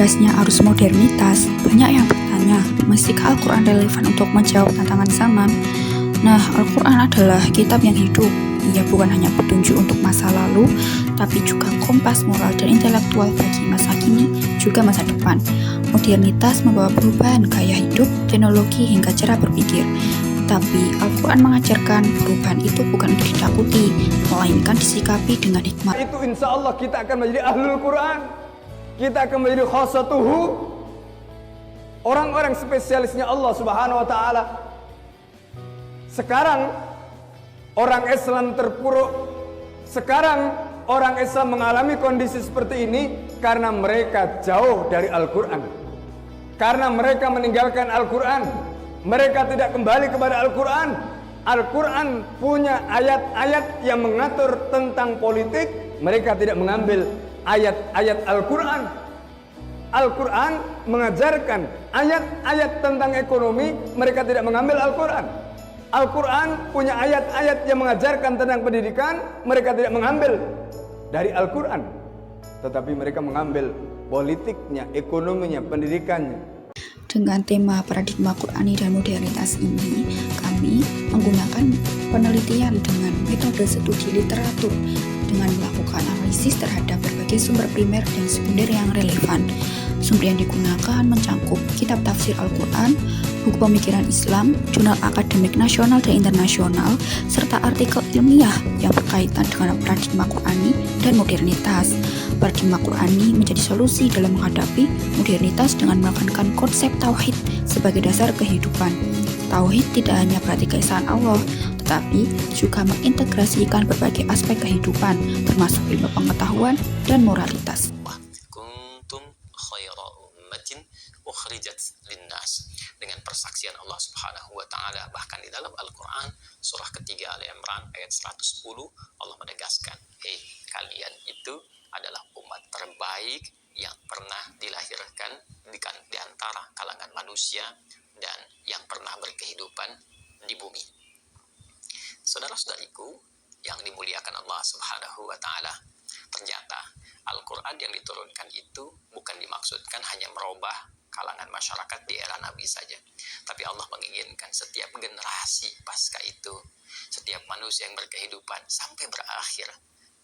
derasnya arus modernitas, banyak yang bertanya, mestikah Al-Quran relevan untuk menjawab tantangan zaman? Nah, Al-Quran adalah kitab yang hidup. Ia bukan hanya petunjuk untuk masa lalu, tapi juga kompas moral dan intelektual bagi masa kini, juga masa depan. Modernitas membawa perubahan gaya hidup, teknologi, hingga cara berpikir. Tapi Al-Quran mengajarkan perubahan itu bukan untuk ditakuti, melainkan disikapi dengan hikmah. Itu insya Allah kita akan menjadi ahlul Quran. Kita akan menjadi khosatuhu, orang-orang spesialisnya Allah Subhanahu wa ta'ala. Sekarang orang Islam terpuruk. Sekarang orang Islam mengalami kondisi seperti ini karena mereka jauh dari Al-Quran. Karena mereka meninggalkan Al-Quran. Mereka tidak kembali kepada Al-Quran. Al-Quran punya ayat-ayat yang mengatur tentang politik. Mereka tidak mengambil ayat-ayat Al-Quran. Al-Quran mengajarkan ayat-ayat tentang ekonomi. Mereka tidak mengambil Al-Quran. Al-Quran punya ayat-ayat yang mengajarkan tentang pendidikan. Mereka tidak mengambil dari Al-Quran, tetapi mereka mengambil politiknya, ekonominya, pendidikannya. Dengan tema paradigma Qurani dan modernitas ini, kami menggunakan penelitian dengan metode studi literatur dengan melakukan analisis terhadap berbagai sumber primer dan sekunder yang relevan. Sumber yang digunakan mencakup kitab tafsir Al-Quran, buku pemikiran Islam, jurnal akademik nasional dan internasional, serta artikel ilmiah yang berkaitan dengan paradigma Qurani dan modernitas. Paradigma Qurani menjadi solusi dalam menghadapi modernitas dengan menekankan konsep tauhid sebagai dasar kehidupan. Tauhid tidak hanya berarti keesaan Allah, tetapi juga mengintegrasikan berbagai aspek kehidupan, termasuk ilmu pengetahuan dan moralitas. Ukhrijat linnas, dengan persaksian Allah Subhanahu wa taala. Bahkan di dalam Al-Qur'an surah ketiga Al-Imran ayat 110 Allah menegaskan, kalian itu adalah umat terbaik yang pernah dilahirkan di antara kalangan manusia dan yang pernah berkehidupan di bumi. Saudara-saudariku yang dimuliakan Allah Subhanahu wa taala, ternyata Al-Quran yang diturunkan itu bukan dimaksudkan hanya merubah kalangan masyarakat di era Nabi saja, tapi Allah menginginkan setiap generasi pasca itu, setiap manusia yang berkehidupan sampai berakhir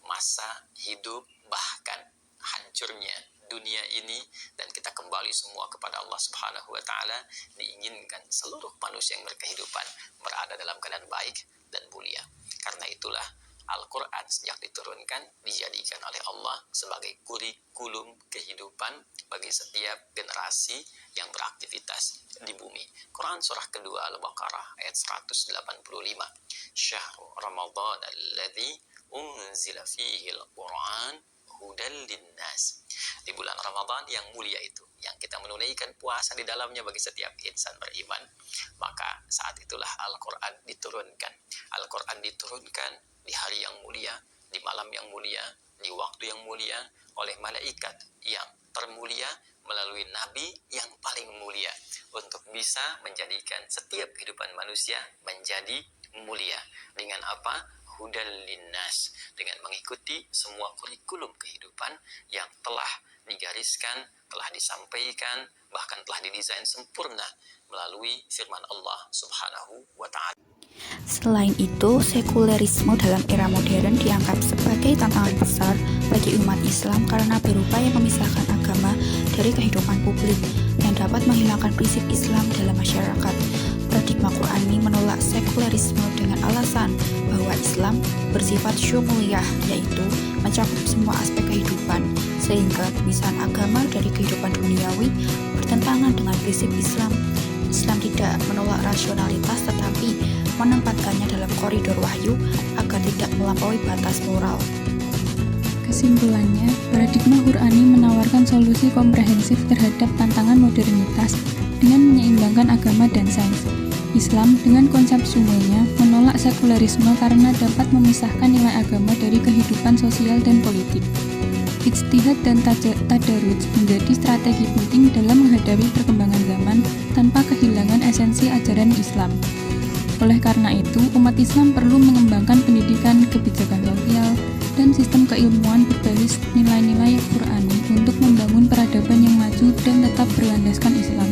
masa hidup, bahkan hancurnya dunia ini dan kita kembali semua kepada Allah Subhanahu wa taala, diinginkan seluruh manusia yang berkehidupan berada dalam keadaan baik dan mulia. Karena itulah Al-Quran sejak diturunkan dijadikan oleh Allah sebagai kurikulum kehidupan bagi setiap generasi yang beraktivitas di bumi. Quran surah kedua Al-Baqarah ayat 185. Syahrul Ramadan alladzi unzila fihi al-Quran hudal linnas. Di bulan Ramadan yang mulia itu, yang kita menunaikan puasa di dalamnya bagi setiap insan beriman, maka saat itulah Al-Quran diturunkan. Al-Quran diturunkan di hari yang mulia, di malam yang mulia, di waktu yang mulia, oleh malaikat yang termulia, melalui nabi yang paling mulia, untuk bisa menjadikan setiap kehidupan manusia menjadi mulia. Dengan apa? Hudal linnas, dengan mengikuti semua kurikulum kehidupan yang telah digariskan, telah disampaikan, bahkan telah didesain sempurna melalui firman Allah Subhanahu wa ta'ala. Selain itu, sekulerisme dalam era modern dianggap sebagai tantangan besar bagi umat Islam karena berupaya memisahkan agama dari kehidupan publik yang dapat menghilangkan prinsip Islam dalam masyarakat. Paradigma Qurani menolak sekulerisme dengan alasan bahwa Islam bersifat syumuliyah, yaitu mencakup semua aspek kehidupan, sehingga pemisahan agama dari kehidupan duniawi bertentangan dengan prinsip Islam. Islam tidak menolak rasionalitas, tetapi menempatkannya dalam koridor wahyu agar tidak melampaui batas moral. Kesimpulannya, paradigma Qurani menawarkan solusi komprehensif terhadap tantangan modernitas dengan menyeimbangkan agama dan sains. Islam dengan konsep sumulnya menolak sekulerisme karena dapat memisahkan nilai agama dari kehidupan sosial dan politik. Ijtihad dan tadarruj menjadi strategi penting dalam menghadapi perkembangan zaman tanpa kehilangan esensi ajaran Islam. Oleh karena itu, umat Islam perlu mengembangkan pendidikan, kebijakan sosial, dan sistem keilmuan berbasis nilai-nilai Qur'ani untuk membangun peradaban yang maju dan tetap berlandaskan Islam.